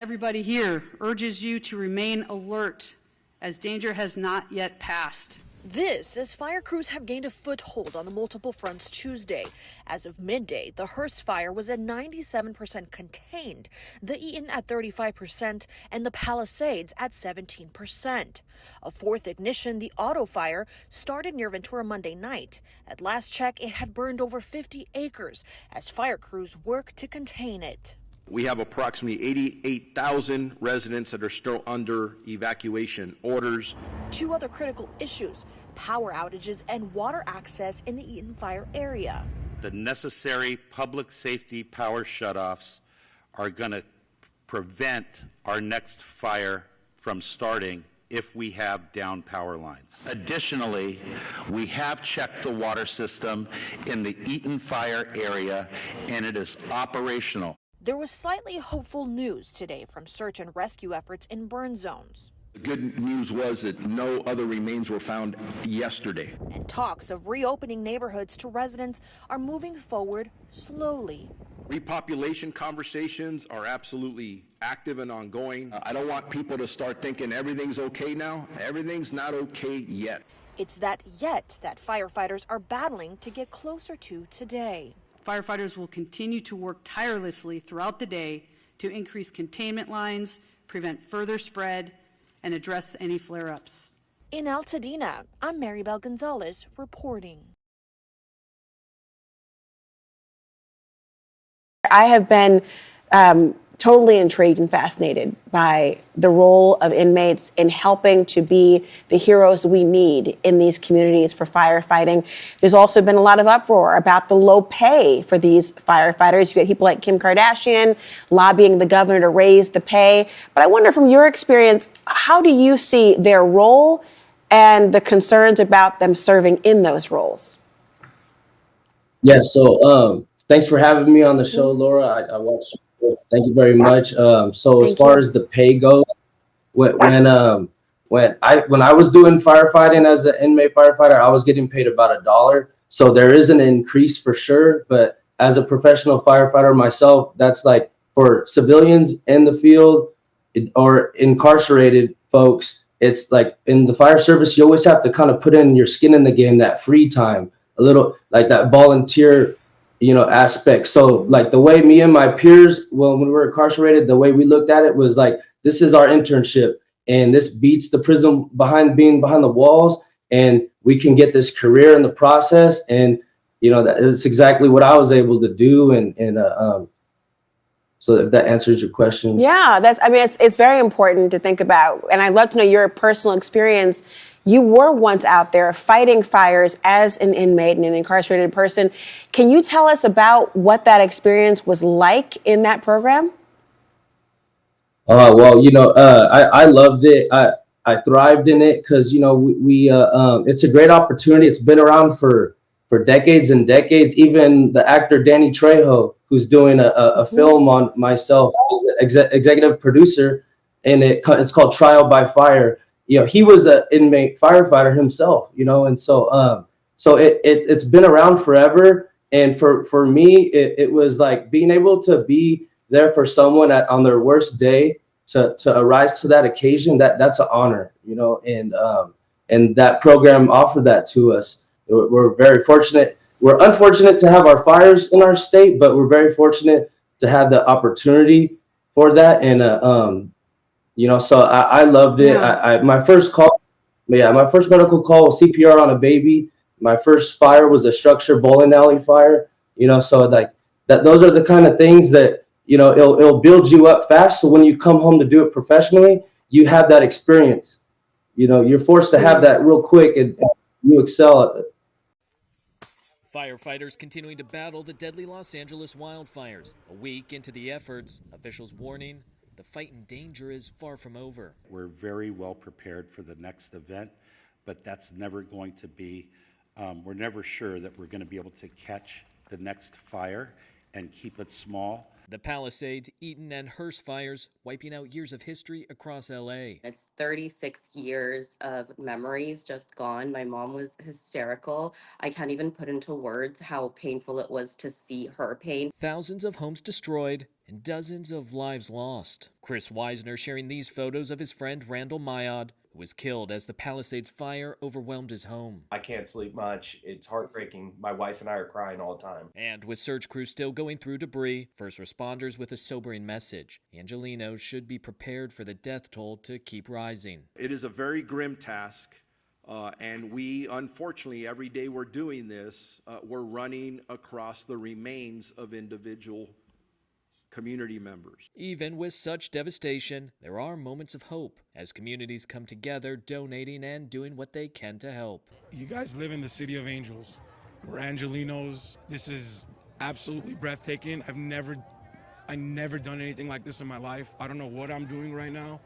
Everybody here urges you to remain alert as danger has not yet passed. This as fire crews have gained a foothold on the multiple fronts Tuesday. As of midday, the Hearst fire was at 97% contained, the Eaton at 35%, and the Palisades at 17%. A fourth ignition, the auto fire, started near Ventura Monday night. At last check, it had burned over 50 acres as fire crews worked to contain it. We have approximately 88,000 residents that are still under evacuation orders. Two other critical issues, power outages and water access in the Eaton fire area. The necessary public safety power shutoffs are going to prevent our next fire from starting if we have down power lines. Additionally, we have checked the water system in the Eaton fire area and it is operational. There was slightly hopeful news today from search and rescue efforts in burn zones. The good news was that no other remains were found yesterday. And talks of reopening neighborhoods to residents are moving forward slowly. Repopulation conversations are absolutely active and ongoing. I don't want people to start thinking everything's okay now. Everything's not okay yet. It's that yet that firefighters are battling to get closer to today. Firefighters will continue to work tirelessly throughout the day to increase containment lines, prevent further spread, and address any flare-ups. In Altadena, I'm Maribel Gonzalez reporting. I have been totally intrigued and fascinated by the role of inmates in helping to be the heroes we need in these communities for firefighting. There's also been a lot of uproar about the low pay for these firefighters. You get people like Kim Kardashian lobbying the governor to raise the pay. But I wonder, from your experience, how do you see their role and the concerns about them serving in those roles? Yeah, so thanks for having me on the show, Laura. I watched. Thank you very much. So as far as the pay goes, when I was doing firefighting as an inmate firefighter, I was getting paid about $1. So there is an increase for sure. But as a professional firefighter myself, that's like for civilians in the field or incarcerated folks. It's like in the fire service, you always have to kind of put in your skin in the game, that free time, a little like that volunteer aspect. So like the way me and my peers, when we were incarcerated, the way we looked at it was like, this is our internship and this beats the prison being behind the walls, and we can get this career in the process. And that's exactly what I was able to do. And so if that answers your question. Yeah, it's very important to think about. And I'd love to know your personal experience. You were once out there fighting fires as an inmate and an incarcerated person. Can you tell us about what that experience was like in that program? I loved it. I thrived in it because, it's a great opportunity. It's been around for decades and decades. Even the actor Danny Trejo, who's doing a film on myself, is an executive producer, and it's called Trial by Fire. He was an inmate firefighter himself, and so it's been around forever. And for me, it was like being able to be there for someone on their worst day to arise to that occasion. That's an honor, and that program offered that to us. We're very fortunate. We're unfortunate to have our fires in our state, but we're very fortunate to have the opportunity for that. And so I loved it. Yeah. My first medical call was CPR on a baby. My first fire was a structure bowling alley fire. So like that, those are the kind of things that, it'll build you up fast. So when you come home to do it professionally, you have that experience. You're forced to have that real quick and you excel at it. Firefighters continuing to battle the deadly Los Angeles wildfires. A week into the efforts, officials warning the fight in danger is far from over. We're very well prepared for the next event, but that's never going to be, we're never sure that we're going to be able to catch the next fire and keep it small. The Palisades, Eaton, and Hearst fires wiping out years of history across LA. It's 36 years of memories just gone. My mom was hysterical. I can't even put into words how painful it was to see her pain. Thousands of homes destroyed and dozens of lives lost. Chris Weisner sharing these photos of his friend Randall Mayad, who was killed as the Palisades fire overwhelmed his home. I can't sleep much. It's heartbreaking. My wife and I are crying all the time. And with search crews still going through debris, first responders with a sobering message. Angelenos should be prepared for the death toll to keep rising. It is a very grim task, and we, unfortunately, every day we're doing this, we're running across the remains of individual community members. Even with such devastation, there are moments of hope as communities come together, donating and doing what they can to help. You guys live in the city of angels. We're Angelenos. This is absolutely breathtaking. I never done anything like this in my life. I don't know what I'm doing right now,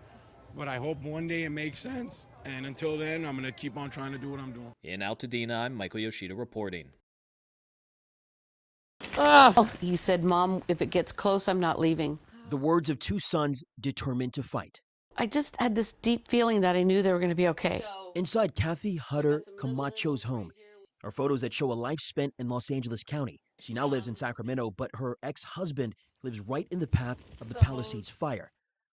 but I hope one day it makes sense. And until then, I'm gonna keep on trying to do what I'm doing. In Altadena, I'm Michael Yoshida reporting. He said, "Mom, if it gets close, I'm not leaving." The words of two sons determined to fight. I just had this deep feeling that I knew they were going to be okay. Inside Kathy Hutter Camacho's home are photos that show a life spent in Los Angeles County. She now lives in Sacramento, but her ex-husband lives right in the path of the Palisades fire.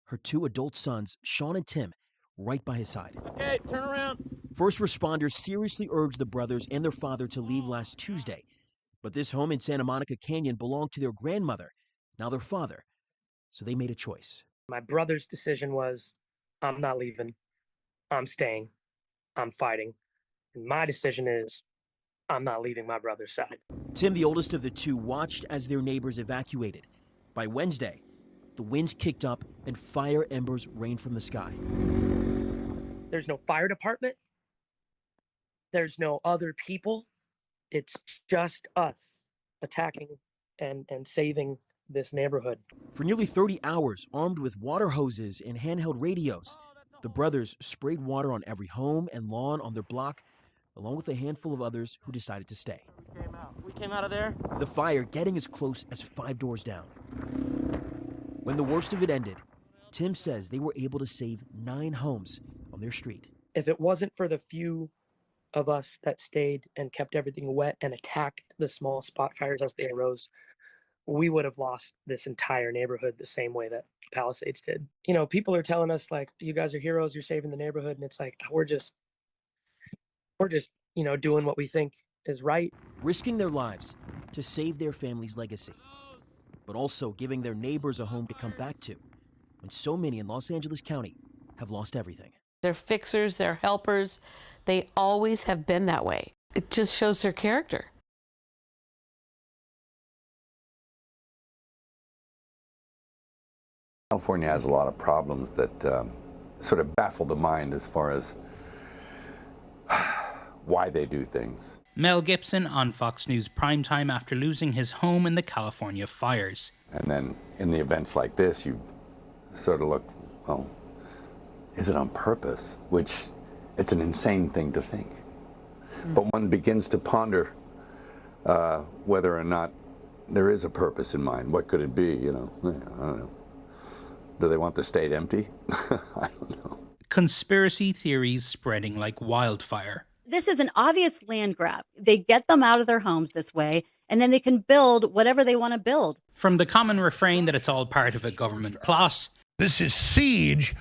Her two adult sons, Sean and Tim, right by his side. Okay, turn around. First responders seriously urged the brothers and their father to leave last Tuesday. But this home in Santa Monica Canyon belonged to their grandmother, now their father. So they made a choice. My brother's decision was, I'm not leaving. I'm staying. I'm fighting. And my decision is, I'm not leaving my brother's side. Tim, the oldest of the two, watched as their neighbors evacuated. By Wednesday, the winds kicked up and fire embers rained from the sky. There's no fire department. There's no other people. It's just us attacking and saving this neighborhood. For nearly 30 hours, armed with water hoses and handheld radios, the brothers sprayed water on every home and lawn on their block, along with a handful of others who decided to stay. We came out of there. The fire getting as close as 5 doors down. When the worst of it ended, Tim says they were able to save 9 homes on their street. If it wasn't for the few of us that stayed and kept everything wet and attacked the small spot fires as they arose, we would have lost this entire neighborhood the same way that Palisades did. You know, people are telling us like, you guys are heroes, you're saving the neighborhood. And it's like, we're just, you know, doing what we think is right. Risking their lives to save their family's legacy, but also giving their neighbors a home to come back to when so many in Los Angeles County have lost everything. They're fixers, they're helpers. They always have been that way. It just shows their character. California has a lot of problems that sort of baffle the mind as far as why they do things. Mel Gibson on Fox News Primetime after losing his home in the California fires. And then in the events like this, you sort of look, well, is it on purpose? Which, it's an insane thing to think. But one begins to ponder whether or not there is a purpose in mind. What could it be, you know? I don't know. Do they want the state empty? I don't know. Conspiracy theories spreading like wildfire. This is an obvious land grab. They get them out of their homes this way, and then they can build whatever they want to build. From the common refrain that it's all part of a government plot. This is siege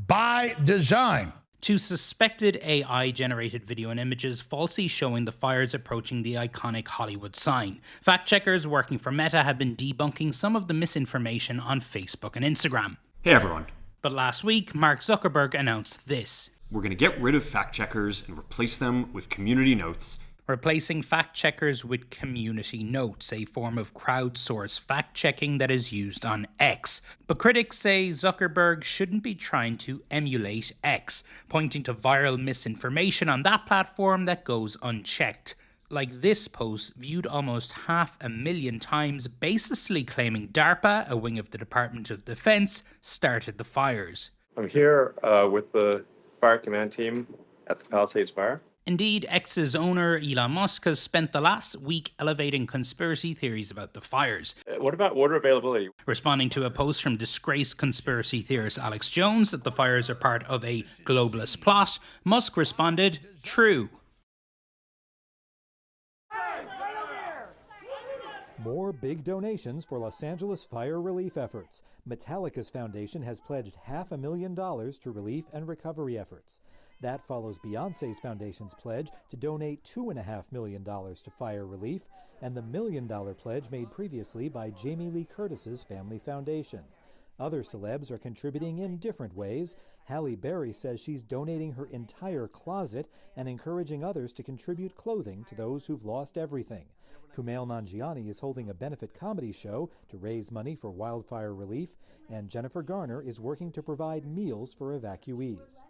by design. To suspected AI-generated video and images falsely showing the fires approaching the iconic Hollywood sign. Fact-checkers working for Meta have been debunking some of the misinformation on Facebook and Instagram. Hey everyone. But last week, Mark Zuckerberg announced this. We're going to get rid of fact-checkers and replace them with community notes. Replacing fact-checkers with community notes, a form of crowdsourced fact-checking that is used on X. But critics say Zuckerberg shouldn't be trying to emulate X, pointing to viral misinformation on that platform that goes unchecked. Like this post, viewed almost 500,000 times, baselessly claiming DARPA, a wing of the Department of Defense, started the fires. I'm here with the fire command team at the Palisades fire. Indeed, X's owner, Elon Musk, has spent the last week elevating conspiracy theories about the fires. What about water availability? Responding to a post from disgraced conspiracy theorist Alex Jones that the fires are part of a globalist plot, Musk responded, "True." More big donations for Los Angeles fire relief efforts. Metallica's foundation has pledged $500,000 to relief and recovery efforts. That follows Beyonce's foundation's pledge to donate $2.5 million to fire relief and the $1 million pledge made previously by Jamie Lee Curtis's Family Foundation. Other celebs are contributing in different ways. Halle Berry says she's donating her entire closet and encouraging others to contribute clothing to those who've lost everything. Kumail Nanjiani is holding a benefit comedy show to raise money for wildfire relief, and Jennifer Garner is working to provide meals for evacuees.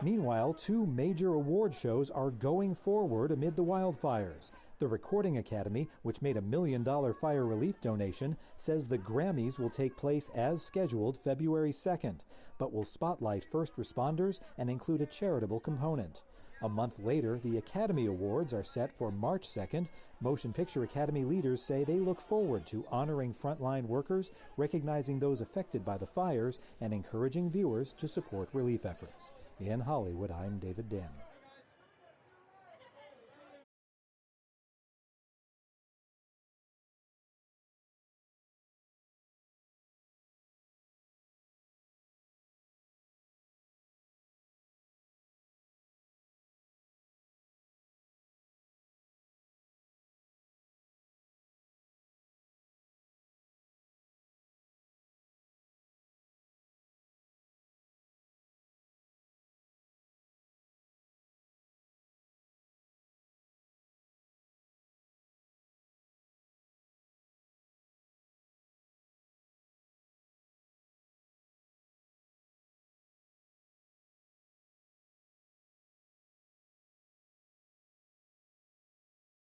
Meanwhile, 2 major award shows are going forward amid the wildfires. The Recording Academy, which made a $1 million fire relief donation, says the Grammys will take place as scheduled February 2nd, but will spotlight first responders and include a charitable component. A month later, the Academy Awards are set for March 2nd. Motion Picture Academy leaders say they look forward to honoring frontline workers, recognizing those affected by the fires, and encouraging viewers to support relief efforts. In Hollywood, I'm David Dam.